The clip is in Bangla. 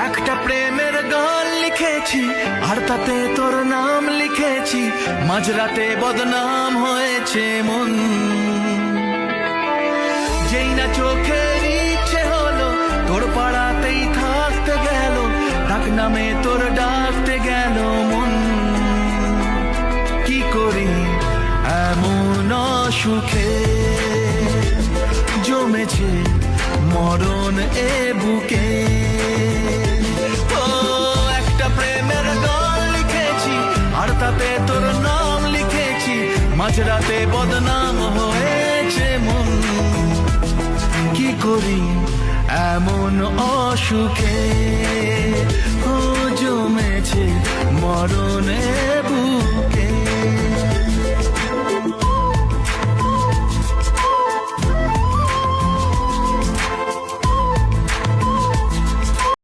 একটা প্রেমের গান লিখেছি আর তাতে তোর নাম লিখেছি, মাঝরাতে বদনাম হয়েছে মন। যেই না চোখের ইচ্ছে হলো তোর পাড়াতেই থাকতে গেল, ডাক নামে তোর ডাকতে গেল মন। কি করি এমন সুখে জমেছে মরণ এ বুকে। ও একটা প্রেমের গান লিখেছি আর তাতে তোর নাম লিখেছি, মাঝরাতে বদনাম হয়েছে মন। কি করি এমন অসুখে ও জমেছে মরণ এ বুকে।